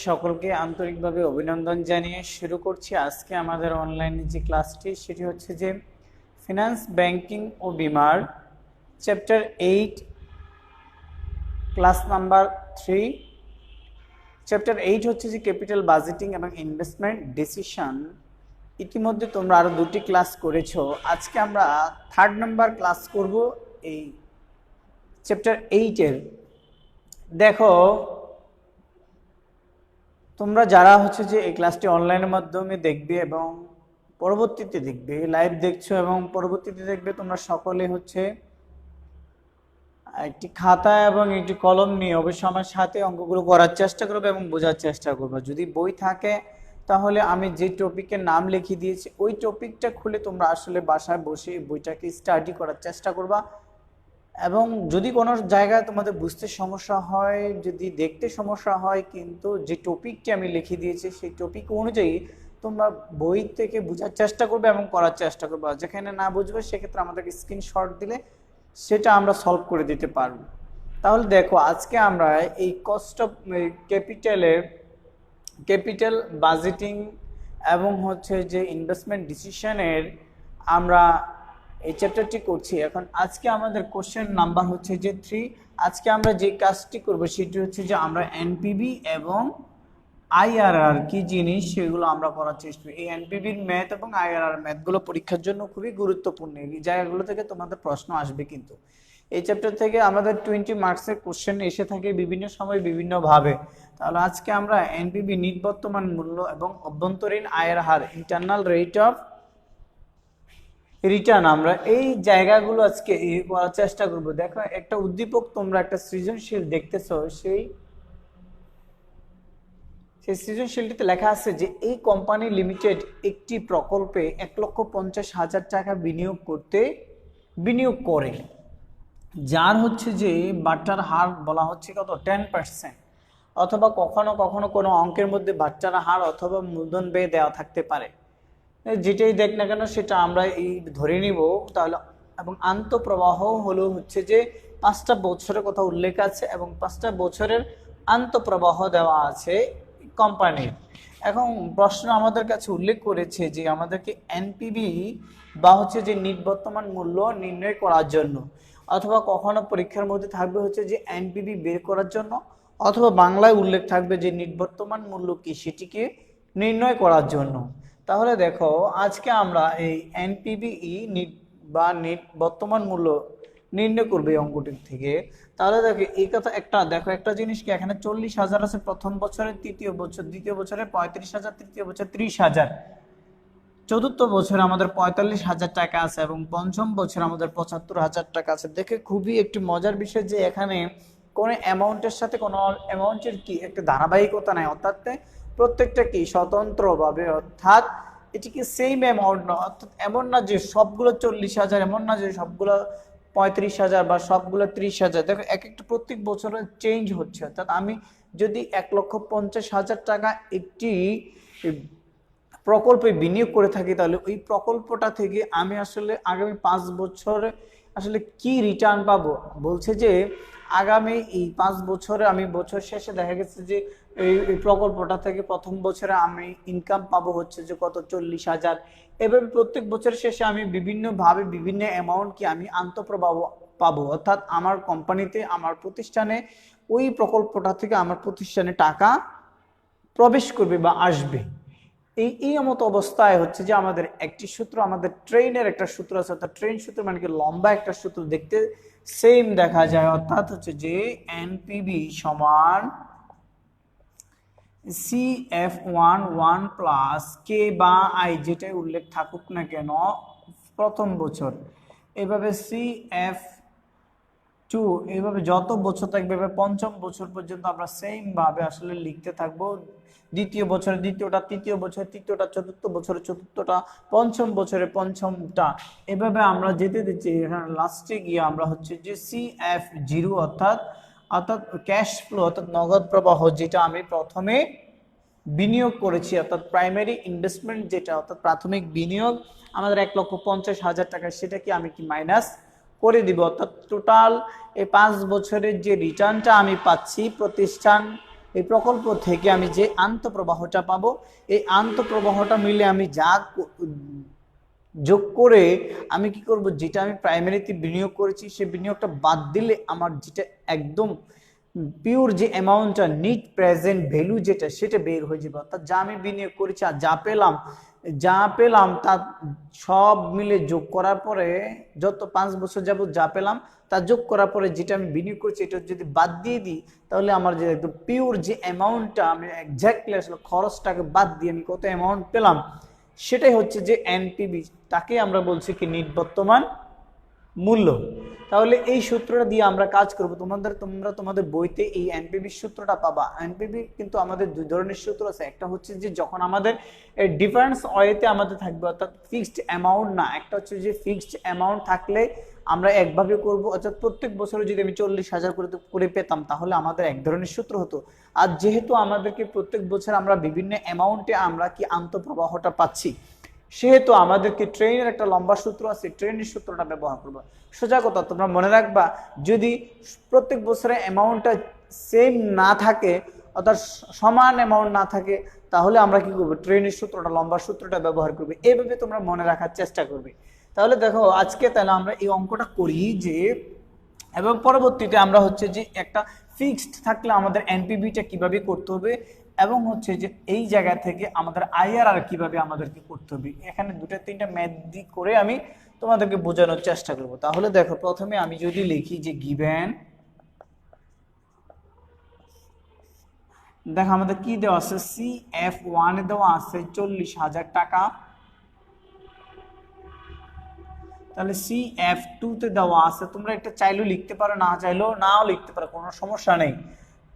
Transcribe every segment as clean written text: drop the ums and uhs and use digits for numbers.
সকলকে আন্তরিকভাবে অভিনন্দন জানিয়ে শুরু করছি আজকে আমাদের অনলাইনে যে ক্লাসটি, সেটি হচ্ছে যে ফিনান্স, ব্যাংকিং ও বিমার চ্যাপ্টার 8 ক্লাস নাম্বার 3। চ্যাপ্টার 8 হচ্ছে যে ক্যাপিটাল বাজেটিং এবং ইনভেস্টমেন্ট ডিসিশন। ইতিমধ্যে তোমরা আরও 2টি ক্লাস করেছো। আজকে আমরা 3rd নাম্বার ক্লাস করব এই চ্যাপ্টার 8-এর। দেখো, তোমরা যারা হচ্ছে যে এই ক্লাসটি অনলাইনের মাধ্যমে দেখবে এবং পরবর্তীতে দেখবে, লাইভ দেখছো এবং পরবর্তীতে দেখবে, তোমরা সকলে হচ্ছে একটি খাতা এবং একটি কলম নিয়ে অবশ্যই আমার সাথে অঙ্কগুলো করার চেষ্টা করবে এবং বোঝার চেষ্টা করবে। যদি বই থাকে তাহলে আমি যে টপিকের নাম লিখে দিয়েছি ওই টপিকটা খুলে তোমরা আসলে বাসায় বসে বইটাকে স্টাডি করার চেষ্টা করবা। এবং যদি কোনো জায়গায় তোমাদের বুঝতে সমস্যা হয়, যদি দেখতে সমস্যা হয়, কিন্তু যে টপিকটি আমি লিখে দিয়েছি সেই টপিক অনুযায়ী তোমরা বই থেকে বোঝার চেষ্টা করবে এবং করার চেষ্টা করবে। যেখানে না বুঝবে সেক্ষেত্রে আমাদেরকে স্ক্রিনশট দিলে সেটা আমরা সলভ করে দিতে পারবো। তাহলে দেখো, আজকে আমরা এই কস্ট অফ ক্যাপিটাল বাজেটিং এবং হচ্ছে যে ইনভেস্টমেন্ট ডিসিশনের আমরা এই চ্যাপ্টারটি করছি। এখন আজকে আমাদের কোশ্চেন নাম্বার হচ্ছে যে 3। আজকে আমরা যে কাজটি করব সেটি হচ্ছে যে আমরা এনপিভি এবং আইআরআর কি জিনিস সেগুলো আমরা করার চেষ্টা করি। এই এনপিভির ম্যাথ এবং আইআরআর ম্যাথগুলো পরীক্ষার জন্য খুবই গুরুত্বপূর্ণ। এই জায়গাগুলো থেকে তোমাদের প্রশ্ন আসবে। কিন্তু এই চ্যাপ্টার থেকে আমাদের 20 মার্কসের কোশ্চেন এসে থাকে বিভিন্ন সময় বিভিন্নভাবে। তাহলে আজকে আমরা এনপিভি নির্বর্তমান মূল্য এবং অভ্যন্তরীণ আয়ের হার ইন্টারনাল রেট অফ রিটার্ন আমরা এই জায়গাগুলো আজকে করার চেষ্টা করব। দেখো, একটা উদ্দীপক তোমরা একটা সৃজনশীল দেখতেছো, সেই সৃজনশীলটিতে লেখা আছে যে এই কোম্পানি লিমিটেড একটি প্রকল্পে 1,50,000 টাকা বিনিয়োগ করে, যার হচ্ছে যে বাট্টার হার বলা হচ্ছে কত 10%, অথবা কখনো কখনো কোনো অঙ্কের মধ্যে বাট্টার হার অথবা মূলধন ব্যয় দেওয়া থাকতে পারে। যেটাই দেখ না কেন সেটা আমরা এই ধরে নিব। তাহলে এবং আন্তঃপ্রবাহ হলো হচ্ছে যে 5টা বছরের কথা উল্লেখ আছে এবং 5টা বছরের আন্তঃপ্রবাহ দেওয়া আছে কোম্পানির। এখন প্রশ্ন আমাদের কাছে উল্লেখ করেছে যে আমাদেরকে এনপিভি বা হচ্ছে যে নির্বর্তমান মূল্য নির্ণয় করার জন্য, অথবা কখনো পরীক্ষার মধ্যে থাকবে হচ্ছে যে এনপিভি বের করার জন্য, অথবা বাংলায় উল্লেখ থাকবে যে নির্বর্তমান মূল্য কি সেটিকে নির্ণয় করার জন্য। তাহলে দেখো, আজকে আমরা এই এনপিভি বা বর্তমান মূল্য নির্ণয় করবে এই অঙ্কটির থেকে। তাহলে দেখো, এই কথা একটা জিনিস কি, এখানে 40,000 আছে প্রথম বছরে, তৃতীয় বছর, দ্বিতীয় বছরে 35,000, তৃতীয় বছর 30,000, চতুর্থ বছরে আমাদের 45,000 টাকা আছে এবং পঞ্চম বছরে আমাদের 75,000 টাকা আছে। দেখে খুবই একটি মজার বিষয় যে এখানে কোনো অ্যামাউন্টের সাথে কোনো অ্যামাউন্টের কি একটা ধারাবাহিকতা নাই, অর্থাৎ প্রত্যেকটা কি স্বতন্ত্রভাবে, অর্থাৎ এটি কি সেম অ্যামাউন্ট না, অর্থাৎ এমন না যে সবগুলো 40,000, এমন না যে সবগুলো 35,000 বা সবগুলো 30,000। দেখো, এক একটা প্রত্যেক বছরে চেঞ্জ হচ্ছে। অর্থাৎ আমি যদি 1,50,000 টাকা একটি প্রকল্পে বিনিয়োগ করে থাকি, তাহলে ওই প্রকল্পটা থেকে আমি আসলে আগামী 5 বছরে আসলে কি রিটার্ন পাবো। বলছে যে আগামী এই 5 বছরে আমি বছর শেষে দেখা গেছে যে এই প্রকল্পটা থেকে প্রথম বছরে আমি ইনকাম পাবো হচ্ছে যে কত 40,000। এভাবে প্রত্যেক বছরের শেষে আমি বিভিন্নভাবে বিভিন্ন অ্যামাউন্ট কি আমি আন্তঃপ্রবাহ পাবো, অর্থাৎ আমার কোম্পানিতে, আমার প্রতিষ্ঠানে ওই প্রকল্পটা থেকে আমার প্রতিষ্ঠানে টাকা প্রবেশ করবে বা আসবে। এই মতো অবস্থায় হচ্ছে যে আমাদের একটি সূত্র, আমাদের ট্রেনের একটা সূত্র আছে, অর্থাৎ ট্রেন সূত্র মানে কি লম্বা একটা সূত্র, দেখতে সেম দেখা যায়। অর্থাৎ হচ্ছে যে এনপিভি সমান CF11 প্লাস কে বা আই, যেটাই উল্লেখ থাকুক না কেন প্রথম বছর, এভাবে CF2, এইভাবে যত বছর থাকবে পঞ্চম বছর পর্যন্ত আমরা সেম ভাবে আসলে লিখতে থাকবো। দ্বিতীয় বছরে দ্বিতীয়টা, তৃতীয় বছরে তৃতীয়টা, চতুর্থ বছরে চতুর্থটা, পঞ্চম বছরে পঞ্চমটা, এভাবে আমরা যেতে দিচ্ছি। এখানে লাস্টে গিয়ে আমরা হচ্ছে যে CF0 অর্থাৎ ক্যাশ ফ্লো, অর্থাৎ নগদ প্রবাহ, যেটা আমি প্রথমে বিনিয়োগ করেছি, অর্থাৎ প্রাইমারি ইনভেস্টমেন্ট, যেটা অর্থাৎ প্রাথমিক বিনিয়োগ আমাদের 1,50,000 টাকা, সেটা কি আমি কি মাইনাস করে দিব। অর্থাৎ টোটাল এই 5 বছরের যে রিটার্নটা আমি পাচ্ছি প্রতিষ্ঠান এই প্রকল্প থেকে আমি যে আন্তঃপ্রবাহটা পাবো, এই আন্তঃপ্রবাহটা মিলে আমি যা যোগ করে আমি কি করব, যেটা আমি প্রাইমারিতে বিনিয়োগ করেছি সেই বিনিয়োগটা বাদ দিলে আমার যেটা একদম পিওর যে অ্যামাউন্টটা নিট প্রেজেন্ট ভ্যালু যেটা, সেটা বের হয়ে যাবে। অর্থাৎ যা আমি বিনিয়োগ করেছি আর যা পেলাম তা সব মিলে যোগ করার পরে, যত 5 বছর যাবত যা পেলাম তা যোগ করার পরে যেটা আমি বিনিয়োগ করেছি এটা যদি বাদ দিয়ে দিই, তাহলে আমার যে একদম পিওর যে অ্যামাউন্টটা আমি এক্স্যাক্টলি আসলে খরচটাকে বাদ দিয়ে আমি কত অ্যামাউন্ট পেলাম, সেটাই হচ্ছে যে এনপিভি। তাকে আমরা বলছি কি নিট বর্তমান মূল্য। তাহলে এই সূত্রটা দিয়ে আমরা কাজ করব। তোমরা তোমাদের বইতে এই এনপিভি সূত্রটা পাবা। এনপিভি কিন্তু আমাদের দুই ধরনের সূত্র আছে। একটা হচ্ছে যে যখন আমাদের ডিফারেন্স ওয়েতে আমাদের থাকবে, অর্থাৎ ফিক্সড অ্যামাউন্ট না। একটা হচ্ছে যে ফিক্সড অ্যামাউন্ট থাকলে আমরা একভাবে করব, অর্থাৎ প্রত্যেক বছরে যদি আমি 40,000 করে পেতাম তাহলে আমাদের এক ধরনের সূত্র হতো। আর যেহেতু আমাদেরকে প্রত্যেক বছর আমরা বিভিন্ন অ্যামাউন্টে আমরা কি আন্তঃপ্রবাহটা পাচ্ছি, সেহেতু আমাদেরকে ট্রেনের একটা লম্বা সূত্র আছে, ট্রেনের সূত্রটা ব্যবহার করবো। সোজা কথা, তোমরা মনে রাখবা, যদি প্রত্যেক বছরে অ্যামাউন্টটা সেম না থাকে, অর্থাৎ সমান অ্যামাউন্ট না থাকে, তাহলে আমরা কি করবো, ট্রেনের সূত্রটা, লম্বা সূত্রটা ব্যবহার করবে। এইভাবে তোমরা মনে রাখার চেষ্টা করবে। তাহলে দেখো আজকে তাহলে আমরা এই অঙ্কটা করি যে, এবং পরবর্তীতে আমরা হচ্ছে যে একটা ফিক্সড থাকলে আমাদের এনপিভিটা কিভাবে করতে হবে, এবং হচ্ছে যে এই জায়গা থেকে আমাদের আইআরআর কিভাবে আমাদেরকে করতে হবে, এখানে দুটো তিনটা ম্যাথ দিয়ে করে আমি তোমাদেরকে বোঝানোর চেষ্টা করব। তাহলে দেখো, প্রথমে আমি যদি লিখি যে গিভেন, দেখো আমাদের কি দেওয়া আছে, CF1 এ দেওয়া আছে 40,000 টাকা। তাহলে CF2 তে দেওয়া আছে, তোমরা এটা চাইলেও লিখতে পারো, না চাইলেও নাও লিখতে পারো, কোনো সমস্যা নেই।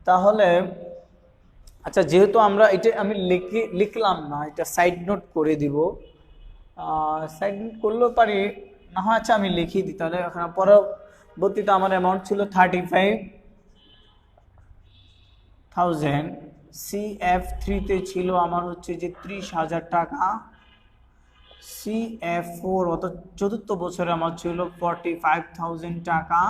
তাহলে আচ্ছা, যেহেতু আমরা এটা আমি লিখলাম না, এটা সাইড নোট করে দিব। সাইড নোট করলেও পারি না হয়। আচ্ছা আমি লিখিয়ে দিই তাহলে। এখানে পরবর্তীতে আমার অ্যামাউন্ট ছিল 35,000। CF3 তে ছিল আমার হচ্ছে যে 30,000 টাকা। CF4 অর্থাৎ চতুর্থ বছরে আমার ছিল 45,000 টাকা।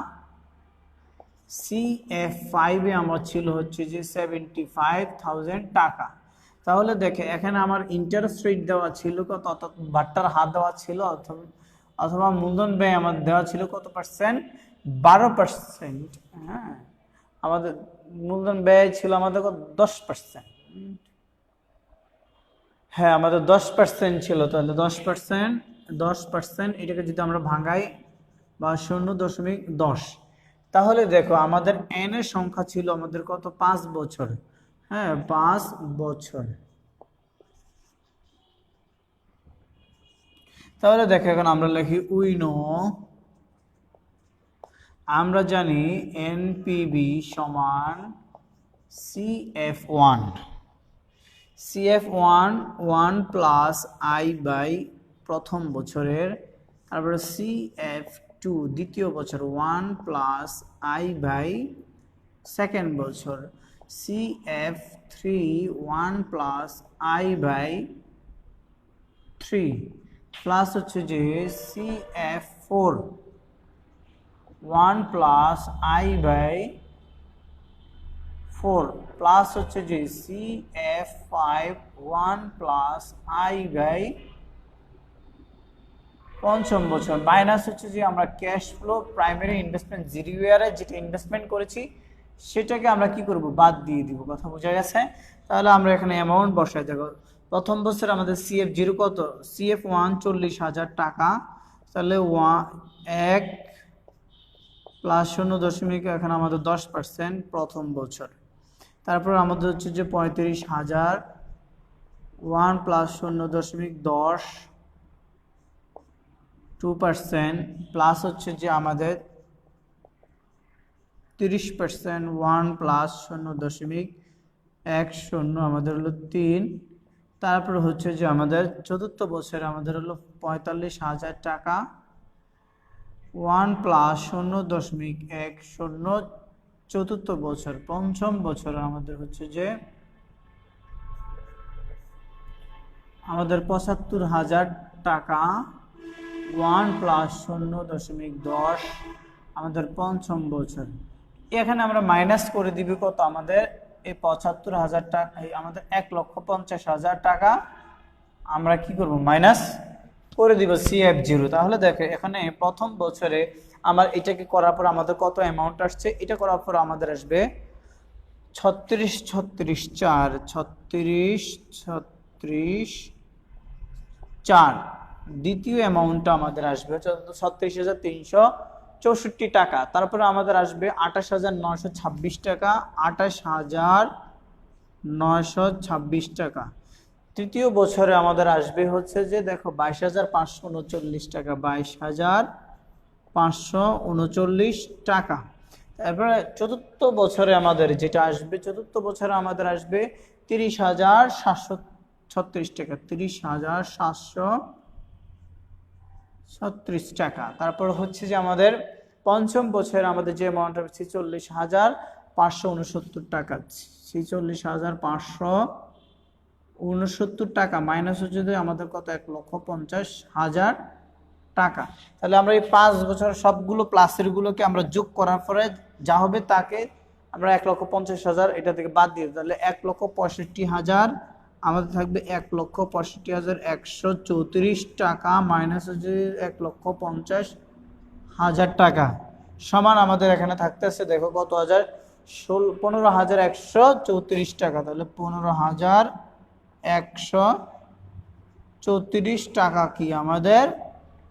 CF5 এ আমার ছিল হচ্ছে যে 75,000 টাকা। তাহলে দেখে এখানে আমার ইন্টারেস্ট রেট দেওয়া ছিল কত, অর্থাৎ বাট্টার হার দেওয়া ছিল, অথবা মূলধন ব্যয় আমার দেওয়া ছিল কত পার্সেন্ট, 12%। হ্যাঁ, আমাদের মূলধন ব্যয় ছিল আমাদের 10%। হ্যাঁ, আমাদের 10% ছিল। তাহলে 10%, এটাকে যদি আমরা ভাঙাই বা 0.10, তাহলে দেখো আমাদের এন এর সংখ্যা ছিল আমাদের কত, 5 বছর। হ্যাঁ, 5 বছর। তাহলে দেখো এখন আমরা লিখি উইনো, আমরা জানি এনপিভি সমান CF1 1 প্লাস আই বাই প্রথম বছরের, তারপরে CF2 দ্বিতীয় বছর 1 প্লাস আই বাই সেকেন্ড বছর, CF3 1 plus I by 3, plus হচ্ছে যে CF4 1 plus I by 4, plus হচ্ছে যে CF5 1 প্লাস আই বাই পঞ্চম বছর, মাইনাস হচ্ছে যে আমরা ক্যাশ ফ্লো প্রাইমারি ইনভেস্টমেন্ট 0 ইয়ারে যেটা ইনভেস্টমেন্ট করেছি সেটাকে আমরা কি করব, বাদ দিয়ে দিব। কথা বোঝা গেছে? তাহলে আমরা এখানে অ্যামাউন্ট বসাই দেব। প্রথম বছর আমাদের CF0 কত, CF1 40,000 টাকা। তাহলে 1 প্লাস 0., এখানে আমাদের 10% প্রথম বছর। তারপর আমাদের হচ্ছে যে 35,000, 1 প্লাস 0.10 2%, প্লাস হচ্ছে যে আমাদের 30%, 1 প্লাস 0.10 আমাদের হলো 3। তারপর হচ্ছে যে আমাদের চতুর্থ বছরে আমাদের হলো 45,000 টাকা, 1 প্লাস 0.10 চতুর্থ বছর। পঞ্চম বছর আমাদের হচ্ছে যে আমাদের 75,000 টাকা, 1 প্লাস 0.10 আমাদের পঞ্চম বছর। এখানে আমরা মাইনাস করে দিব কত, আমাদের এই ৭৫,০০০ টাকা, আমাদের ১,৫০,০০০ টাকা আমরা কি করব মাইনাস করে দিব CF0। তাহলে দেখো এখানে প্রথম বছরে আমার এটাকে করার পর আমাদের কত অ্যামাউন্ট আসছে, এটা করার পর আমাদের আসবে ৩৬ ৩৬ ৪ ৩৬ ৩৬ 4। দ্বিতীয় অ্যামাউন্টটা আমাদের আসবে ৩৬,৩৬৪ টাকা। তারপরে আমাদের আসবে ২৮,৯২৬ টাকা, ২৮,৯২৬ টাকা। তৃতীয় বছরে আমাদের আসবে হচ্ছে যে দেখো ২২,৫৩৯ টাকা, ২২,৫৩৯ টাকা। তারপরে চতুর্থ বছরে আমাদের যেটা আসবে, চতুর্থ বছরে আমাদের আসবে ৩০,৭৩৬ টাকা, ৩০,৭৩৬ টাকা। তারপর হচ্ছে যে আমাদের পঞ্চম বছরে আমাদের যে অ্যামাউন্ট হবে ৪৬,৫৬৯ টাকা, ৪৬,৫৬৯ টাকা মাইনাস হচ্ছে যে আমাদের কত ১,৫০,০০০ টাকা। তাহলে আমরা এই 5 বছর সবগুলো প্লাসের গুলোকে আমরা যোগ করার পরে যা হবে তাকে আমরা ১,৫০,০০০ এটা থেকে বাদ দিয়ে, তাহলে ১,৬৫,০০০ আমাদের থাকবে ১,৬৫,১৩৪ টাকা মাইনাস হচ্ছে ১,৫০,০০০ টাকা সমান আমাদের এখানে থাকতেছে দেখো কত হাজার, ১৫,১৩৪ টাকা। তাহলে ১৫,১৩৪ টাকা কি আমাদের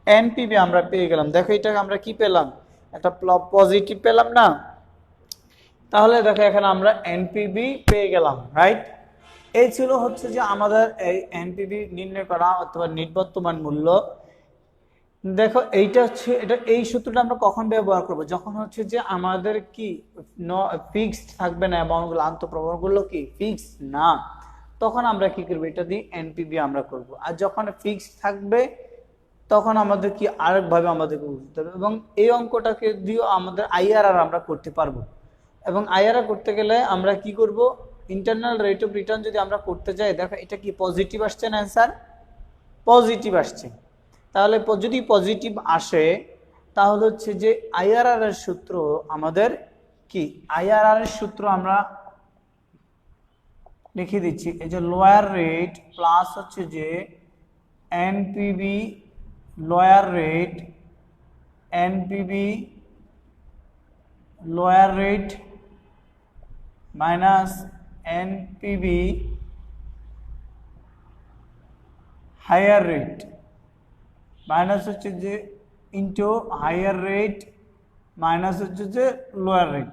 এনপিভি আমরা পেয়ে গেলাম। দেখো এটাকে আমরা কি পেলাম, একটা পজিটিভ পেলাম না। তাহলে দেখো এখানে আমরা এনপিভি পেয়ে গেলাম, রাইট। এই ছিল হচ্ছে যে আমাদের এই এনপিভি নির্ণয় করা অথবা নির্বর্তমান মূল্য। দেখো এইটা হচ্ছে এই সূত্রটা আমরা কখন ব্যবহার করব, যখন হচ্ছে যে আমাদের কি ফিক্সড থাকবে না অ্যামাউন্টগুলো, আন্তঃপ্রবাহগুলো কি ফিক্সড না, তখন আমরা কি করব, এটা দিয়ে এনপিভি আমরা করব। আর যখন ফিক্সড থাকবে তখন আমাদের কি আরেকভাবে আমাদেরকে বুঝতে হবে, এবং এই অঙ্কটাকে দিয়েও আমাদের আইআরআর আমরা করতে পারবো। এবং আইআরআর করতে গেলে আমরা কি করব, ইন্টারনাল রেট অফ রিটার্ন যদি আমরা করতে যাই, দেখো এটা কি পজিটিভ আসছে না অ্যান্সার, পজিটিভ আসছে। তাহলে যদি পজিটিভ আসে তাহলে হচ্ছে যে আইআরআর এর সূত্র আমাদের কি, আইআরআর এর সূত্র আমরা লিখে দিচ্ছি, এই যে লোয়ার রেট প্লাস হচ্ছে যে NPV lower rate, NPV lower rate minus NPV higher rate minus হচ্ছে যে ইনটু হায়ার রেট মাইনাস হচ্ছে যে লোয়ার রেট।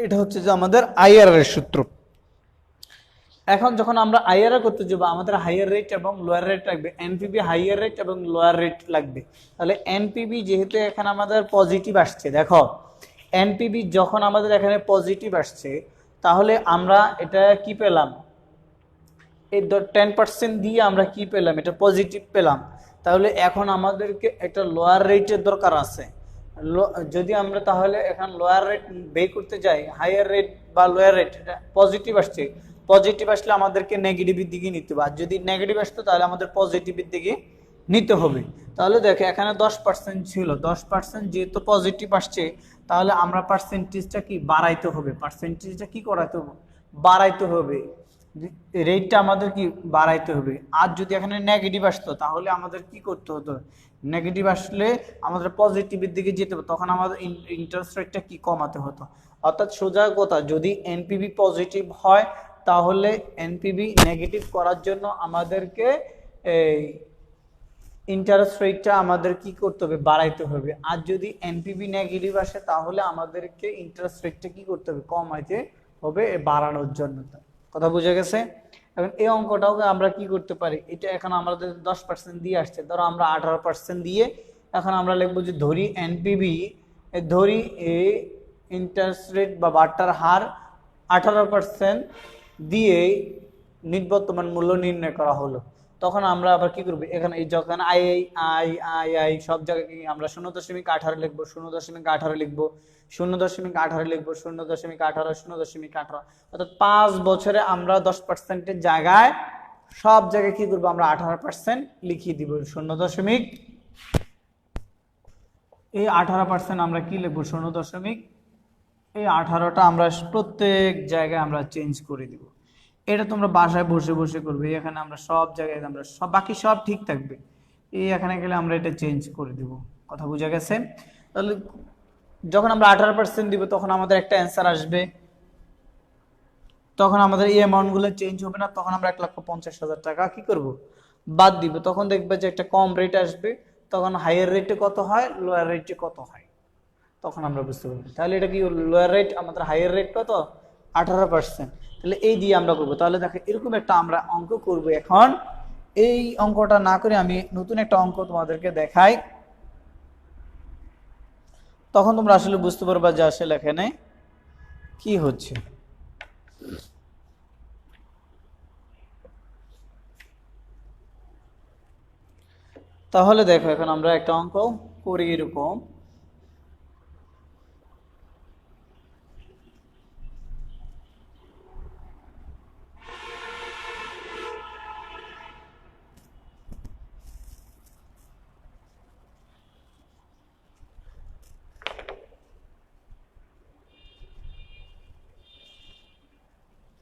এটা হচ্ছে যে আমাদের আইআরআর এর সূত্র। এখন যখন আমরা আইআরআর করতে যাব আমাদের হায়ার রেট এবং লোয়ার রেট লাগবে, এনপিভি হায়ার রেট এবং লোয়ার রেট লাগবে। তাহলে এনপিভি যেহেতু এখানে আমাদের পজিটিভ আসছে, দেখো এনপিভি যখন আমাদের এখানে পজিটিভ আসছে তাহলে আমরা এটা কি পেলাম, এই 10% দিয়ে আমরা কি পেলাম, এটা পজিটিভ পেলাম। তাহলে এখন আমাদেরকে একটা লোয়ার রেটের দরকার আছে। যদি আমরা তাহলে এখন লোয়ার রেট বের করতে যাই, হায়ার রেট বা লোয়ার রেট, এটা পজিটিভ আসছে, পজিটিভ আসলে আমাদেরকে নেগেটিভের দিকে নিতে হবে, আর যদি নেগেটিভ আসতো তাহলে আমাদের পজিটিভের দিকে নিতে হবে। তাহলে দেখো এখানে 10% ছিল, 10% যেহেতু পজিটিভ আসছে তাহলে আমরা পার্সেন্টেজটা কি বাড়াইতে হবে, পার্সেন্টেজটা কি করাইতে হবে, বাড়াইতে হবে, রেটটা আমাদের কি বাড়াইতে হবে। আর যদি এখানে নেগেটিভ আসতো তাহলে আমাদের কি করতে হতো, নেগেটিভ আসলে আমাদের পজিটিভের দিকে যেতে হবে, তখন আমাদের ইন্টারেস্ট রেটটা কি কমাতে হতো। অর্থাৎ সোজা কথা, যদি এনপিভি পজিটিভ হয় তাহলে এনপিভি নেগেটিভ করার জন্য আমাদেরকে এই ইন্টারেস্ট রেটটা আমাদের কি করতে হবে, বাড়াইতে হবে। আর যদি এনপিভি নেগেটিভ আসে তাহলে আমাদেরকে ইন্টারেস্ট রেটটা কি করতে হবে, কমাইতে হবে বাড়ানোর জন্য। কথা বুঝে গেছে? এখন এই অঙ্কটাও আমরা কি করতে পারি, এটা এখন আমাদের 10% দিয়ে আসছে, ধরো আমরা 18% দিয়ে এখন আমরা লিখবো যে ধরি এনপিভি, ধরি এই ইন্টারেস্ট রেট বা বাট্টার হার 18% দিয়ে নির্বর্তমান মূল্য নির্ণয় করা হলো। তখন আমরা আবার কি করবো, এখানে এই যখন আই আই আই আই সব জায়গায় আমরা 0.18 লিখবো, 0.18 লিখবো, 0.18 লিখবো, 0.18, 0.18, অর্থাৎ 5 বছরে আমরা 10%-এর জায়গায় সব জায়গায় কি করবো, আমরা 18% লিখিয়ে দিব। 0. এই 18% আমরা কি লিখবো, 0.18 এই 18টা আমরা প্রত্যেক জায়গায় আমরা চেঞ্জ করে দিব। এটা তোমরা বাসায় বসে বসে করবে। এখানে আমরা সব জায়গায় আমরা সব বাকি সব ঠিক থাকবে, এই এখানে গেলে আমরা এটা চেঞ্জ করে দিব। কথা বোঝা গেছে? তাহলে যখন আমরা 18% দিব তখন আমাদের একটা অ্যান্সার আসবে, তখন আমাদের এই অ্যামাউন্টগুলো চেঞ্জ হবে না, তখন আমরা 1,50,000 টাকা কি করব, বাদ দিব। তখন দেখবে যে একটা কম রেট আসবে, তখন হাইয়ার রেটে কত হয়, লোয়ার রেটে কত হয়, তখন আমরা বুঝতে পারবো। তাহলে এটা কি লোয়ার রেট, আমাদের হাইয়ার রেট কত, 18%। তাহলে এই দিয়ে আমরা করবো। তাহলে দেখো এরকম একটা আমরা অঙ্ক করব এখন। এই অঙ্কটা না করে আমি নতুন একটা অঙ্ক তোমাদেরকে দেখাই, তখন তোমরা আসলে বুঝতে পারবা যে আসলে এখানে কি হচ্ছে। তাহলে দেখো এখন আমরা একটা অঙ্ক করি এরকম।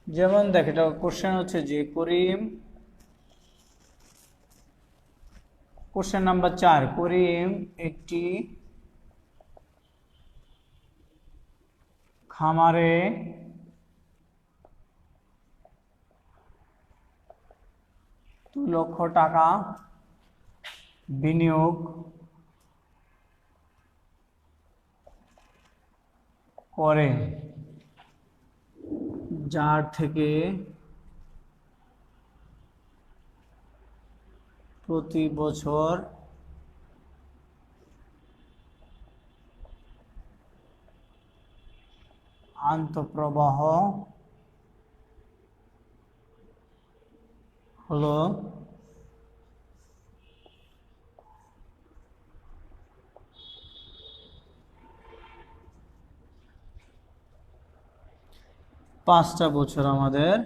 যেমন দেখ, এটা কোশ্চেন হচ্ছে যে করিম, কোশ্চেন নাম্বার 4, করিম একটি খামারে $2,00,000 বিনিয়োগ করে, যার থেকে প্রতি বছর আন্তঃপ্রবাহ হলো পাঁচটা বছর। আমাদের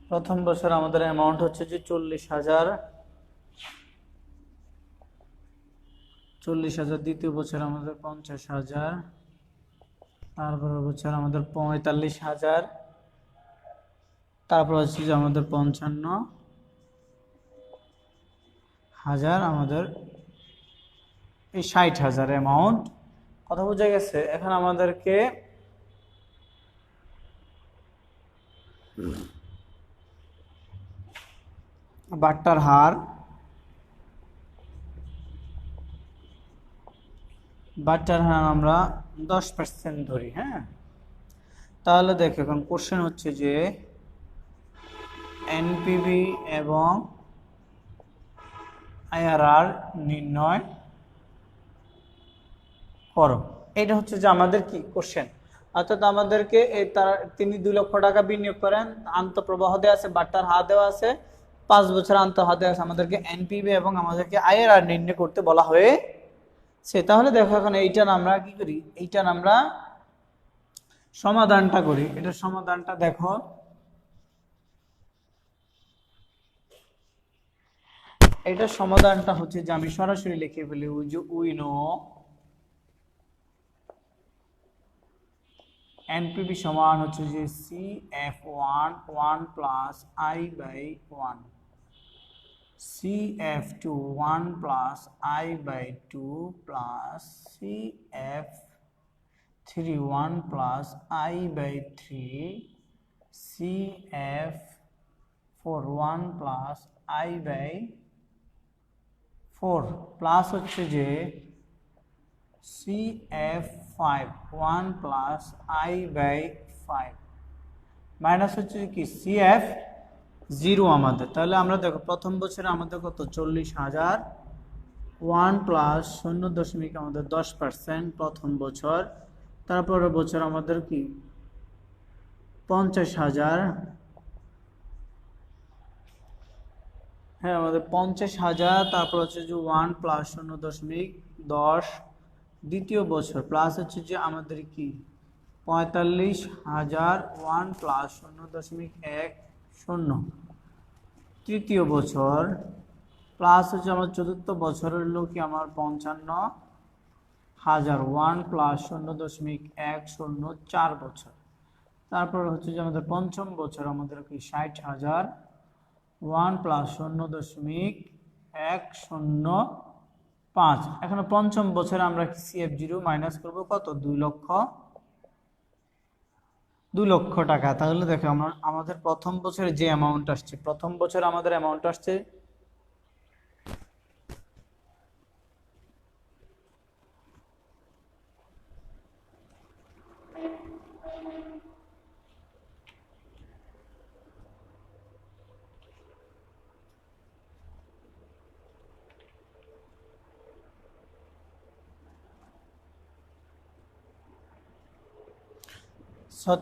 প্রথম বছর আমাদের অ্যামাউন্ট হচ্ছে যে 40,000, দ্বিতীয় বছর আমাদের 50,000, তারপরের বছর আমাদের 45,000, তারপর হচ্ছে যে আমাদের 55,000, আমাদের এই 60,000 অ্যামাউন্ট। কথা বোঝা গেছে? এখন আমাদেরকে বাট্টার হার, আমরা 10% ধরি। হ্যাঁ, তাহলে দেখো এখন কোশ্চেন হচ্ছে যে এনপিভি এবং আইআরআর নির্ণয় করো। এটা হচ্ছে যে আমাদের কি কোশ্চেন, অর্থাৎ আমাদেরকে তিনি $2,00,000 বিনিয়োগ করেন, আন্তঃপ্রবাহ দেওয়া আছে, বাট্টার হার দেওয়া আছে, 5 বছর আন্তঃহার দেওয়া আছে, আমাদেরকে এনপিভি এবং আমাদেরকে আইআরআর নির্ণয় করতে বলা হয়েছে। তাহলে দেখো এখন এইটার আমরা কি করি, এইটার আমরা সমাধানটা করি। এটার সমাধানটা দেখো, এটার সমাধানটা হচ্ছে যে আমি সরাসরি লিখে ফেলি, উই নো এনপিভি সমান হচ্ছে যে CF1 1 plus I/1, CF2 1 plus I/2 plus CF3 1 plus I/3, CF4 1 plus I/4 plus হচ্ছে যে CF5 1 প্লাস I/5 মাইনাস হচ্ছে কি CF0 আমাদের। তাহলে আমরা দেখো প্রথম বছরে আমাদের কত 40,000, 1 প্লাস 0., আমাদের 10% প্রথম বছর। তারপরের বছর আমাদের কি 50,000, হ্যাঁ আমাদের 50,000, তারপর হচ্ছে যে 1 প্লাস 0.10 দ্বিতীয় বছর, প্লাস হচ্ছে যে আমাদের কি 45,000, 1 প্লাস 0.10 তৃতীয় বছর প্লাস হচ্ছে আমার চতুর্থ বছরের হলো কি আমার 55,000 1 প্লাস 0.104 বছর। তারপর হচ্ছে যে আমাদের পঞ্চম বছর আমাদের কি 60,000 1 প্লাস 0.105। এখন পঞ্চম বছরে আমরা CF0 মাইনাস করবো কত 2 লক্ষ টাকা। তাহলে দেখো আমাদের প্রথম বছরে যে অ্যামাউন্ট আসছে, প্রথম বছরে আমাদের অ্যামাউন্ট আসছে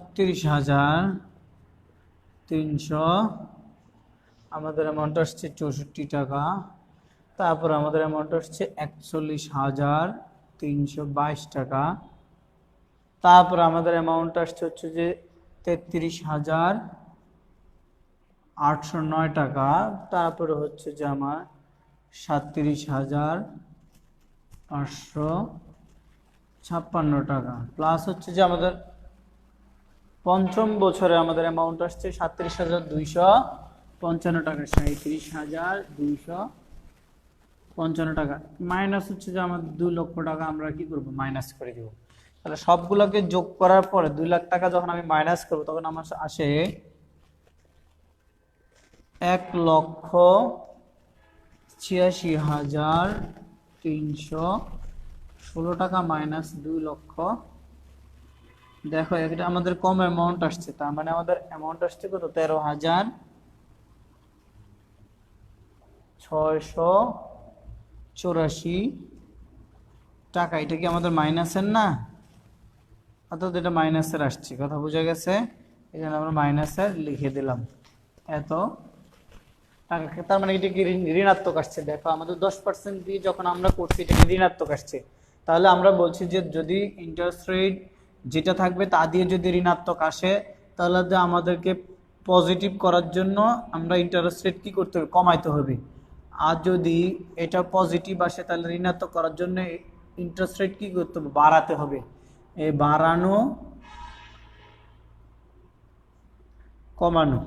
36,300, আমাদের অ্যামাউন্ট আসছে 64 টাকা। তারপর আমাদের অ্যামাউন্ট আসছে 41,322 টাকা। তারপর আমাদের অ্যামাউন্ট আসছে হচ্ছে যে 33,809 টাকা। তারপরে হচ্ছে যে আমার 37,556 টাকা প্লাস হচ্ছে যে আমাদের পঞ্চম বছরে আমাদের অ্যামাউন্ট আসছে 37,255 টাকা, 37,255 টাকা মাইনাস হচ্ছে যে আমাদের 2 লক্ষ টাকা আমরা কি করব মাইনাস করে দিব। তাহলে সবগুলোকে যোগ করার পরে 2 লাখ টাকা যখন আমি মাইনাস করব তখন আমার আসে 1,86,316 টাকা মাইনাস 2 লক্ষ। দেখো এটা আমাদের কম অ্যামাউন্ট আসছে, তার মানে আমাদের অ্যামাউন্ট আসছে কত 13,684 টাকা। এটা কি আমাদের মাইনাসের না? অর্থাৎ এটা মাইনাসের আসছে, কথা বোঝা গেছে? এই জন্য আমরা মাইনাসের লিখে দিলাম এত টাকা। তার মানে এটা কি ঋণাত্মক আসছে। দেখো আমাদের 10% দিয়ে যখন আমরা করছি এটা কি ঋণাত্মক আসছে। তাহলে আমরা বলছি যে যদি ইন্টারেস্ট রেট যেটা থাকবে তা দিয়ে যদি ঋণাত্মক আসে তাহলে আমাদেরকে পজিটিভ করার জন্য আমরা ইন্টারেস্ট রেট কি করতে হবে কমাইতে হবে। আর যদি এটা পজিটিভ আসে তাহলে ঋণাত্মক করার জন্য ইন্টারেস্ট রেট কি করতে হবে বাড়াতে হবে। এই বাড়ানো কমানো,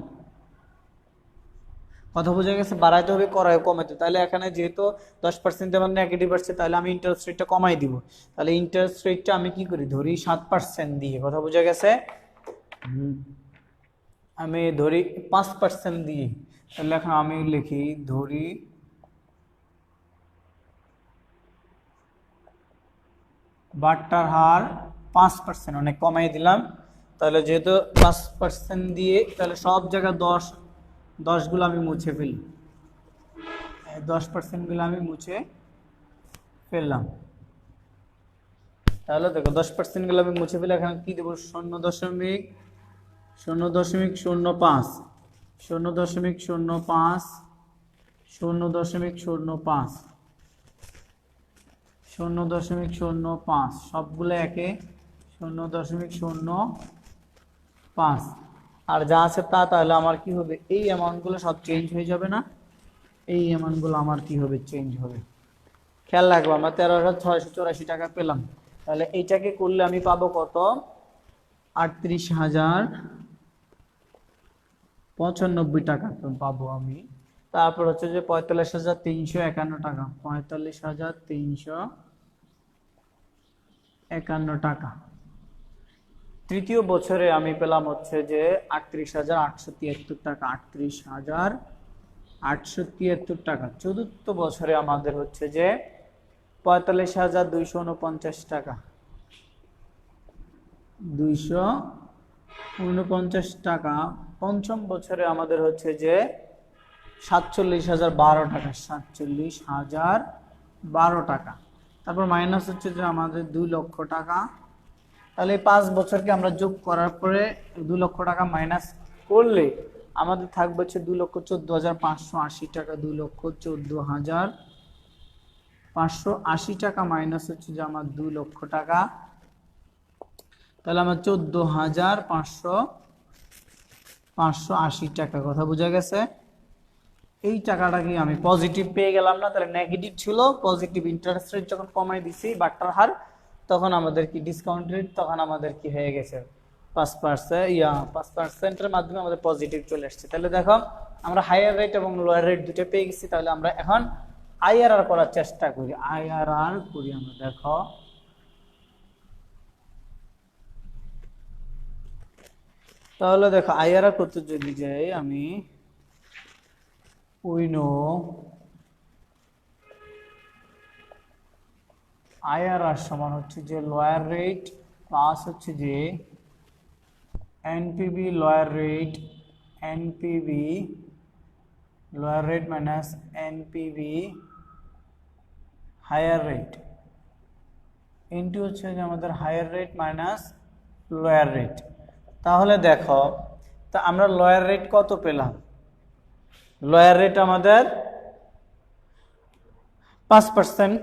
কথা বোঝা গেছে? বাড়াইতে হবে কমাইতে। তাহলে এখানে যেহেতু 10% আমার নেগেটিভ আসছে তাহলে আমি ইন্টারেস্ট রেটটা কমাই দিব। তাহলে ইন্টারেস্ট রেটটা আমি কি করি ধরি 7% দিয়ে, কথা বোঝা গেছে? আমি ধরি 5% দিয়ে। তাহলে এখন আমি লিখি ধরি বাট্টার হার 5%, অনেক কমাই দিলাম। তাহলে যেহেতু 5% দিয়ে তাহলে সব জায়গায় 10গুলো আমি মুছে ফেলি, 10% গুলো আমি মুছে ফেললাম। তাহলে দেখো 10% গুলো আমি মুছে ফেলে এখানে কি দেবো 0.05 0.05 0.05 0.05 0.05 সবগুলো একে 0.05 আর যা আছে তা। তাহলে আমার কি হবে এই অ্যামাউন্টগুলো সব চেঞ্জ হয়ে যাবে না? এই অ্যামাউন্টগুলো আমার কি হবে চেঞ্জ হবে। খেয়াল রাখবো আমরা 13,684 টাকা পেলাম। তাহলে এইটাকে করলে আমি পাবো কত 38,095 টাকা পাবো আমি। তারপর হচ্ছে যে 45,351 টাকা, 45,351 টাকা। তৃতীয় বছরে আমি পেলাম হচ্ছে যে 38,873 টাকা, 38,873 টাকা। চতুর্থ বছরে আমাদের হচ্ছে যে 45,249 টাকা, 249 টাকা। পঞ্চম বছরে আমাদের হচ্ছে যে 47,012 টাকা, 47,012 টাকা। তারপর মাইনাস হচ্ছে যে আমাদের 2 লক্ষ টাকা। তাহলে 5 বছরকে আমরা যোগ করার পরে 2 লক্ষ টাকা মাইনাস করলে আমাদের থাকবে হচ্ছে 2,14,580 টাকা, 2,14,580 টাকা মাইনাস হচ্ছে যে আমার 2 লক্ষ টাকা। তাহলে আমার 14,580 টাকা, কথা বোঝা গেছে? এই টাকাটা কি আমি পজিটিভ পেয়ে গেলাম না, তাহলে নেগেটিভ ছিল। পজিটিভ ইন্টারেস্ট রেট যখন কমাই দিছি বাট্টার হার, তখন আমাদের কি ডিসকাউন্ট রেট, তখন আমাদের কি হয়ে গেছে 5%, মাধ্যমে আমাদের পজিটিভ চলে আসছে। তাহলে দেখো আমরা হায়ার রেট এবং লোয়ার রেট দুটো পেয়ে গেছি। তাহলে আমরা এখন আইআরআর করার চেষ্টা করি। আইআরআর করি আমরা। দেখো তাহলে দেখো আইআরআর করতে যদি যাই আমি, we know IRR সমান হচ্ছে যে লোয়ার রেট প্লাস হচ্ছে যে NPV lower rate, NPV lower rate minus NPV higher rate into হচ্ছে যে আমাদের higher rate minus lower rate. তাহলে দেখো তা আমরা লোয়ার রেট কত পেলাম? লোয়ার রেট আমাদের 5%।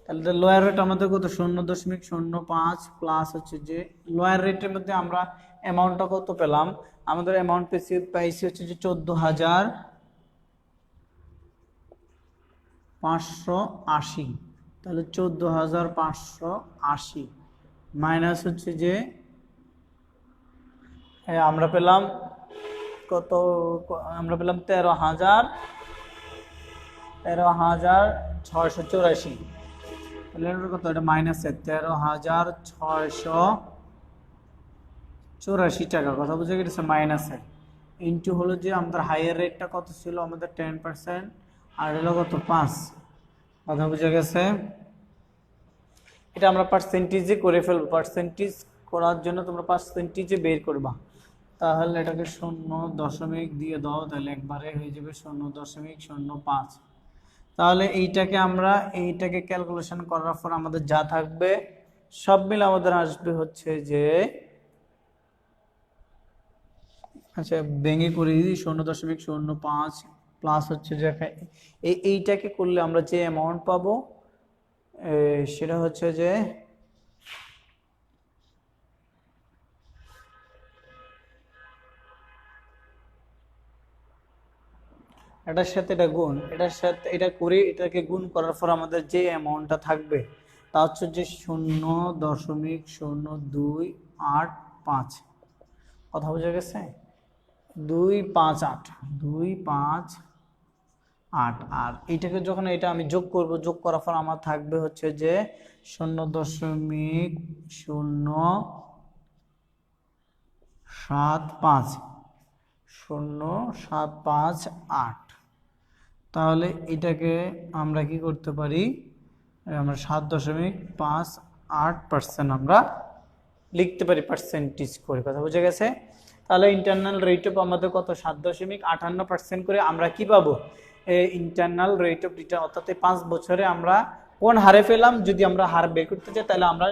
তাহলে লোয়ার রেট আমাদের কত? 0.05 প্লাস হচ্ছে যে লোয়ার রেটের মধ্যে আমরা অ্যামাউন্টটা কত পেলাম? আমাদের অ্যামাউন্ট পাইছি হচ্ছে যে 14,580। তাহলে 14,580 মাইনাস হচ্ছে যে আমরা পেলাম কত? আমরা পেলাম 13,684। তাহলে কত? এটা মাইনাসে 13,684 টাকা। কথা বুঝে গেছে? মাইনাসে ইন্টু হলো যে আমাদের হায়ার রেটটা কত ছিল? আমাদের 10%, আর হলো কত? 5। কথা বুঝে গেছে? এটা আমরা পার্সেন্টেজে করে ফেলবো। পার্সেন্টেজ করার জন্য তোমরা পার্সেন্টেজে বের করবা। তাহলে এটাকে 0 দিয়ে দাও, তাহলে একবারে হয়ে যাবে 0.05। তাহলে এইটাকে ক্যালকুলেশন করার পর আমাদের যা থাকবে সব মিলে আমাদের আসবে হচ্ছে যে, আচ্ছা ভেঙে করে দিই, 0.05 প্লাস হচ্ছে যে এইটাকে করলে আমরা যে অ্যামাউন্ট পাবো সেটা হচ্ছে যে এটার সাথে এটা গুণ, এটার সাথে এটা করে এটাকে গুণ করার পর আমাদের যে অ্যামাউন্টটা থাকবে তা হচ্ছে যে 0.0285। কথা বোঝা গেছে? 258 আর এইটাকে যখন এটা আমি যোগ করব, যোগ করার পর আমার থাকবে হচ্ছে যে 0.0758। তাহলে এটাকে আমরা কি করতে পারি? আমরা 7.58% আমরা লিখতে পারি পার্সেন্টেজ করে। কথা বুঝে গেছে? তাহলে ইন্টারনাল রেট অফ আমাদের কত? 7.58% করে আমরা কি পাবো? ইন্টারনাল রেট অফ রিটার্ন, অর্থাৎ 5 বছরে আমরা কোন হারে পেলাম। যদি আমরা হার বের করতে চাই তাহলে আমরা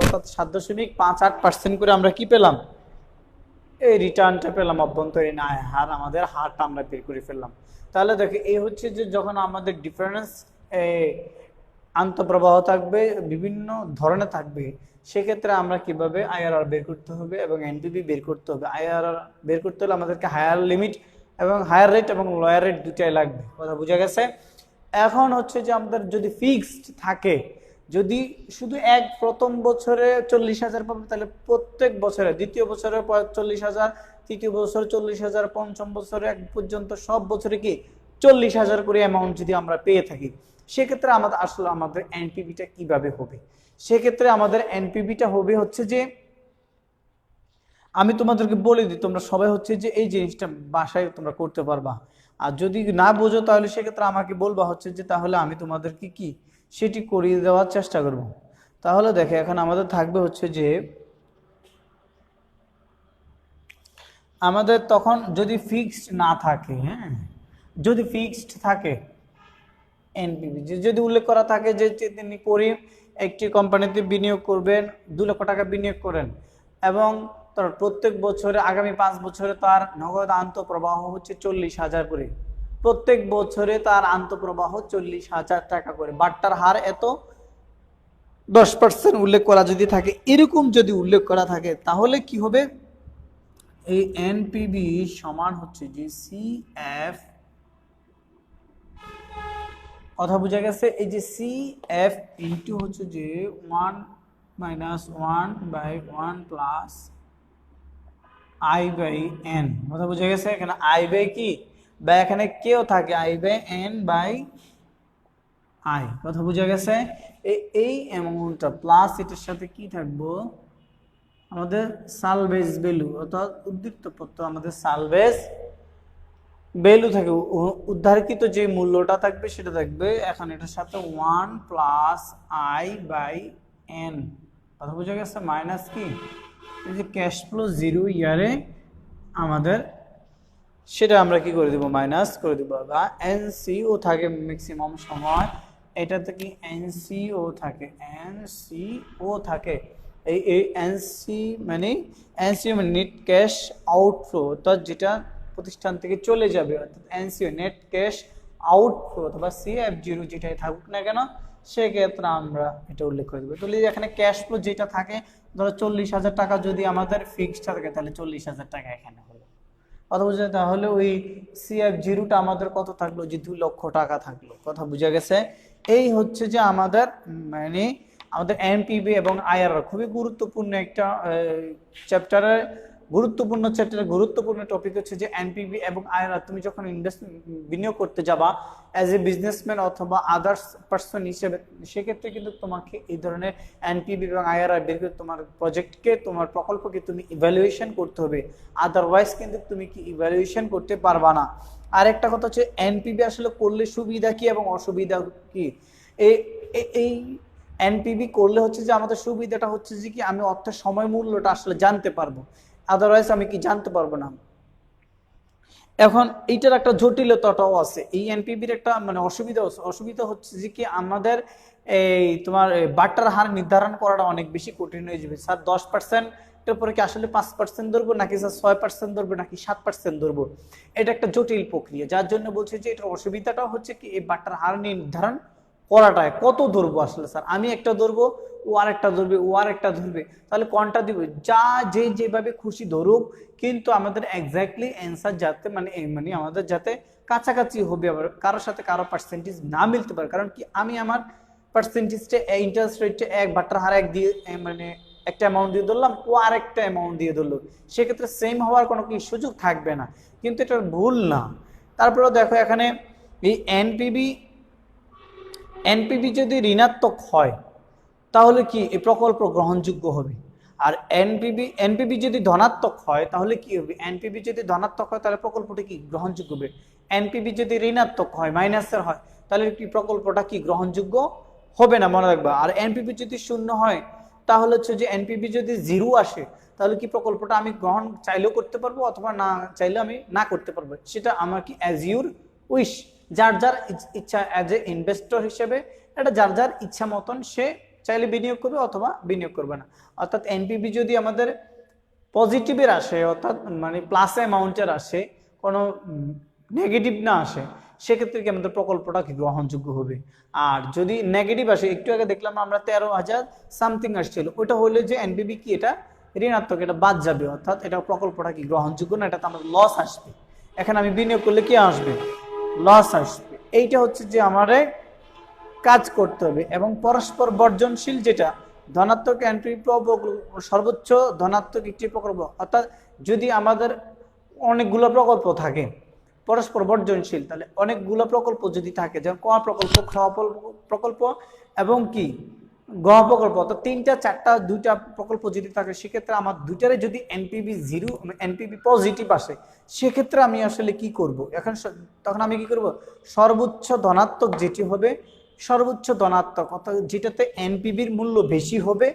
অর্থাৎ 7.58% করে আমরা কি পেলাম? এই রিটার্নটা পেলাম, অভ্যন্তরীণ আয় হার, আমাদের হারটা আমরা বের করে ফেললাম। তাহলে দেখো এই হচ্ছে যে যখন আমাদের ডিফারেন্স আন্তঃপ্রবাহ থাকবে, বিভিন্ন ধরনের থাকবে, সেক্ষেত্রে আমরা কিভাবে আইআরআর বের করতে হবে এবং এনপিভি বের করতে হবে। আইআরআর বের করতে হলে আমাদেরকে হায়ার লিমিট এবং হায়ার রেট এবং লোয়ার রেট দুটাই লাগবে। কথা বুঝা গেছে? এখন হচ্ছে যে আমাদের যদি ফিক্সড থাকে, যদি শুধু প্রথম বছরে 40,000 পাবে, তাহলে প্রত্যেক বছরে, দ্বিতীয় বছরে 40,000, তৃতীয় বছর 40,000, পঞ্চম বছরে এক পর্যন্ত সব বছরে কি 40,000 করে অ্যামাউন্ট যদি আমরা পেয়ে থাকি, সেক্ষেত্রে আমাদের এনপিভিটা কিভাবে হবে? সেক্ষেত্রে আমাদের এনপিভিটা হবে হচ্ছে যে, আমি তোমাদেরকে বলে দিই, তোমরা সবাই হচ্ছে যে এই জিনিসটা বাসায় তোমরা করতে পারবা। আর যদি না বোঝো তাহলে সেক্ষেত্রে আমাকে বলবা হচ্ছে যে, তাহলে আমি তোমাদেরকে কি সেটি করিয়ে দেওয়ার চেষ্টা করব। তাহলে দেখে এখন আমাদের থাকবে হচ্ছে যে, আমাদের তখন যদি ফিক্সড না থাকে, হ্যাঁ, যদি ফিক্সড থাকে এনপিভি, যদি উল্লেখ করা থাকে যে তিনি করিম একটি কোম্পানিতে বিনিয়োগ করবেন, 2 লক্ষ টাকা বিনিয়োগ করেন এবং তার প্রত্যেক বছরে আগামী 5 বছরে তার নগদ আন্তঃপ্রবাহ হচ্ছে 40,000 করে, প্রত্যেক বছরে তার আন্তঃপ্রবাহ 40,000 টাকা করে, বাট্টার হার এত 10% উল্লেখ করা যদি থাকে, এরকম যদি উল্লেখ করা থাকে, তাহলে কি হবে? এই এনপিভি সমান হচ্ছে যে CF কথা বোঝা গেছে? এই যে সি এফ ইন্টু হচ্ছে যে 1 minus 1/1 plus I by N. কথা বোঝা গেছে? এখানে আই বাই কি বা এখানে কেও থাকে I by N by I. কথা বোঝা গেছে? এই অ্যামাউন্টটা প্লাস এটার সাথে কি থাকবো আমাদের সালভেজ ভ্যালু, অর্থাৎ উদ্দীপ্ত পত্র আমাদের সালভেজ ভ্যালু থাকে, উদ্ধারকৃত যে মূল্যটা থাকবে সেটা থাকবে এখন এটার সাথে 1 প্লাস আই বাই এন। কথা বোঝা গেছে? মাইনাস কি এই যে ক্যাশ ফ্লো জিরো ইয়ারে আমাদের সেটা আমরা কি করে দিব মাইনাস করে দিব, বা এনসিও থাকে ম্যাক্সিমাম সময় এটাতে কি এনসিও থাকে, এনসিও থাকে। এই এনসি মানে নেট ক্যাশ আউটফ্লো, অর্থাৎ যেটা প্রতিষ্ঠান থেকে চলে যাবে, অর্থাৎ এনসিও নেট ক্যাশ আউটফ্লো অথবা CF0 যেটাই থাকুক না কেন সেক্ষেত্রে আমরা এটা উল্লেখ করে দেবো। তাহলে এখানে ক্যাশ ফ্লো যেটা থাকে ধরো 40,000 টাকা যদি আমাদের ফিক্সড থাকে তাহলে 40,000 টাকা এখানে হলো। কথা বুঝে? তাহলে ওই CF0টা আমাদের কত থাকলো যে 2 লক্ষ টাকা থাকলো। কথা বুঝা গেছে? এই হচ্ছে যে আমাদের মানে আমাদের এনপিভি এবং আইআরআর খুবই গুরুত্বপূর্ণ একটা চ্যাপ্টারের গুরুত্বপূর্ণ টপিক হচ্ছে যে এনপিভি এবং আইআরআর। তুমি যখন বিনিয়োগ করতে যাবা অ্যাজ এ বিজনেসম্যান অথবা আদার্স পার্সন হিসেবে, সেক্ষেত্রে কিন্তু তোমাকে এই ধরনের এনপিভি এবং আইআরআর বের করে তোমার প্রজেক্টকে, তোমার প্রকল্পকে তুমি ইভ্যালুয়েশন করতে হবে, আদারওয়াইজ কিন্তু তুমি কি ইভ্যালুয়েশন করতে পারবা না। আর একটা কথা হচ্ছে এনপিভি আসলে করলে সুবিধা কি এবং অসুবিধা কি। এই এনপিভি করলে হচ্ছে যে আমাদের সুবিধাটা হচ্ছে যে কি আমি অর্থের সময় মূল্যটা আসলে জানতে পারবো, আদারওয়াইজ আমি কি জানতে পারবো না। এখন এইটার একটা জটিলতাটাও আছে, এই এনপিভির একটা মানে অসুবিধা হচ্ছে যে কি আমাদের এই তোমার বাটার হার নির্ধারণ করাটা অনেক বেশি কঠিন হয়ে যাবে। স্যার 10%-এর পরে কি আসলে 5% ধরবো নাকি স্যার 6% ধরবো নাকি 7% ধরবো, এটা একটা জটিল প্রক্রিয়া। যার জন্য বলছে যে এটার অসুবিধাটা হচ্ছে কি এই বাটার হার নির্ধারণ করাটায় কত ধরবো আসলে স্যার, আমি একটা ধরবো ও আরেকটা ধরবে, ও আরেকটা ধরবে, তাহলে কোনটা দিব, যা যেভাবে খুশি ধরুক, কিন্তু আমাদের এক্স্যাক্টলি অ্যান্সার যাতে মানে আমাদের যাতে কাছাকাছি হবে, আবার কারোর সাথে কারো পার্সেন্টেজ না মিলতে পারে। কারণ কি আমি আমার পার্সেন্টেজটা ইন্টারেস্ট রেটটা এক বাটার হার এক দিয়ে মানে একটা অ্যামাউন্ট দিয়ে ধরলাম, ও আরেকটা অ্যামাউন্ট দিয়ে ধরলো, সেক্ষেত্রে সেম হওয়ার কোনো কি সুযোগ থাকবে না, কিন্তু এটা ভুল না। তারপরেও দেখো এখানে এই এনপিভি যদি ঋণাত্মক হয় তাহলে কি এই প্রকল্প গ্রহণযোগ্য হবে, আর এনপিভি যদি ধনাত্মক হয় তাহলে কি হবে, এনপিভি যদি ধনাত্মক হয় তাহলে প্রকল্পটি কি গ্রহণযোগ্য হবে, এনপিভি যদি ঋণাত্মক হয় মাইনাসের হয় তাহলে কি প্রকল্পটা কি গ্রহণযোগ্য হবে না, মনে রাখবা। আর এনপিভি যদি শূন্য হয় তাহলে হচ্ছে যে এনপিভি যদি 0 আসে তাহলে কি প্রকল্পটা আমি গ্রহণ চাইলেও করতে পারবো অথবা না চাইলেও আমি না করতে পারবো, সেটা আমার কি অ্যাজ ইউর উইশ, যার যার ইচ্ছা, অ্যাজ এ ইনভেস্টর হিসেবে এটা যার যার ইচ্ছা মতন সে চাইলে বিনিয়োগ করবে অথবা বিনিয়োগ করবে না। অর্থাৎ এনপিভি যদি আমাদের পজিটিভের আসে, অর্থাৎ মানে প্লাস অ্যামাউন্টের আসে, কোনো নেগেটিভ না আসে, সেক্ষেত্রে কি আমাদের প্রকল্পটা কি গ্রহণযোগ্য হবে। আর যদি নেগেটিভ আসে, একটু আগে দেখলাম আমরা 13,000 সামথিং আসছিল, ওটা হলে যে এনপিভি কি এটা ঋণাত্মক, এটা বাদ যাবে, অর্থাৎ এটা প্রকল্পটা কি গ্রহণযোগ্য না, এটাতে আমাদের লস আসবে। এখানে আমি বিনিয়োগ করলে কি আসবে, লস আসবে। এইটা হচ্ছে যে আমারে কাজ করতে হবে। এবং পরস্পর বর্জনশীল যেটা ধনাত্মক এনপিভি সর্বোচ্চ ধনাত্মক একটি প্রকল্প, অর্থাৎ যদি আমাদের অনেকগুলো প্রকল্প থাকে পরস্পর বর্জনশীল, তাহলে অনেকগুলো প্রকল্প যদি থাকে, যেমন ক প্রকল্প, খ প্রকল্প এবং কি গ প্রকল্প, অর্থাৎ 3টা 4টা 2টা প্রকল্প যদি থাকে, সেক্ষেত্রে আমার দুইটারে যদি এনপিভি 0 এনপিভি পজিটিভ আসে, সেক্ষেত্রে আমি আসলে কি করব, তখন আমি কি করব, সর্বোচ্চ ধনাত্মক যেটি হবে, সর্বোচ্চ ধনাত্মক অর্থাৎ যেটাতে এনপিভির মূল্য বেশি হবে,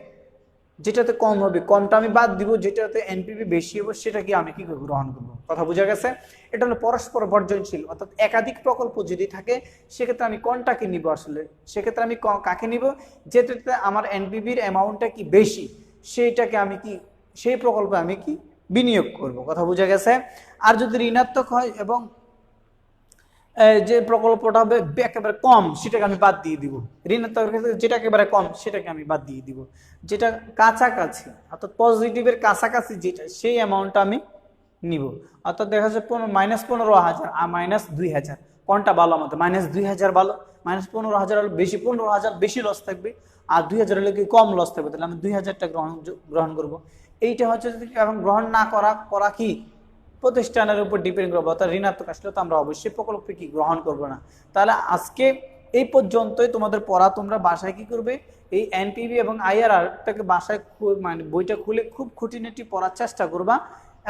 যেটাতে কম হবে কমটা আমি বাদ দিব, যেটাতে এনপিভি বেশি হবে সেটাকে আমি কি গ্রহণ করবো। কথা বোঝা গেছে? এটা হলো পরস্পর বর্জনশীল, অর্থাৎ একাধিক প্রকল্প যদি থাকে সেক্ষেত্রে আমি কোনটাকে নিব, আসলে সেক্ষেত্রে আমি কাকে নিব, যেটাতে আমার এনপিভির অ্যামাউন্টটা কি বেশি, সেইটাকে আমি কি সেই প্রকল্পে আমি কি বিনিয়োগ করব। কথা বোঝা গেছে? আর যদি ঋণাত্মক হয় এবং যে প্রকল্পটা হবে একেবারে কম, সেটাকে আমি বাদ দিয়ে দিব, ঋণাত্মক যেটা একেবারে কম সেটাকে আমি বাদ দিয়ে দিব, যেটা কাছাকাছি অর্থাৎ পজিটিভের কাছাকাছি যেটা সেই অ্যামাউন্টটা আমি নিব। অর্থাৎ দেখা যাচ্ছে -15,000 আর -2,000 কোনটা ভালো আমাদের? -2,000 ভালো। -15,000 হলে বেশি, 15,000 বেশি লস থাকবে, আর 2,000 হলে কি কম লস থাকবে, তাহলে আমি 2,000টা গ্রহণ করব। এইটা হচ্ছে যদি এখন গ্রহণ না করা কি প্রতিষ্ঠানের উপর ডিপেন্ড করবো, অর্থাৎ ঋণাত্মক আসলে তো আমরা অবশ্যই প্রকল্পে কি গ্রহণ করব না। তাহলে আজকে এই পর্যন্তই তোমাদের পড়া। তোমরা বাসায় কি করবে, এই এনপিভি এবং আইআরআরটাকে বাসায় মানে বইটা খুলে খুব খুঁটিনাটি পড়ার চেষ্টা করবা,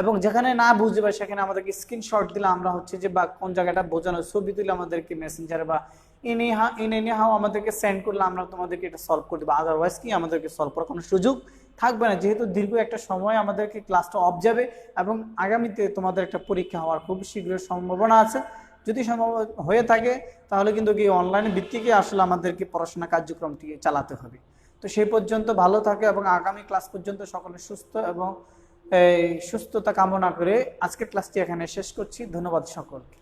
এবং যেখানে না বুঝবে সেখানে আমাদেরকে স্ক্রিনশট দিলে আমরা হচ্ছে যে বা কোন জায়গাটা বোঝানো ছবি তুলে আমাদেরকে মেসেঞ্জারে বা এনিহাও আমাদেরকে সেন্ড করলে আমরা তোমাদেরকে এটা সলভ করে দেবো। আদারওয়াইজ কি আমাদেরকে সলভ করার কোনো সুযোগ থাকবে না, যেহেতু দীর্ঘ একটা সময় আমাদেরকে ক্লাসটা অফ যাবে এবং আগামীতে তোমাদের একটা পরীক্ষা হওয়ার খুব শীঘ্রই সম্ভাবনা আছে। যদি সম্ভব হয়ে থাকে তাহলে কিন্তু কি অনলাইন ভিত্তিকে আসলে আমাদেরকে পড়াশোনা কার্যক্রমটি চালাতে হবে। তো সেই পর্যন্ত ভালো থাকে এবং আগামী ক্লাস পর্যন্ত সকলে সুস্থ এবং সুস্থতা কামনা করে আজকের ক্লাসটি এখানে শেষ করছি। ধন্যবাদ সকলকে।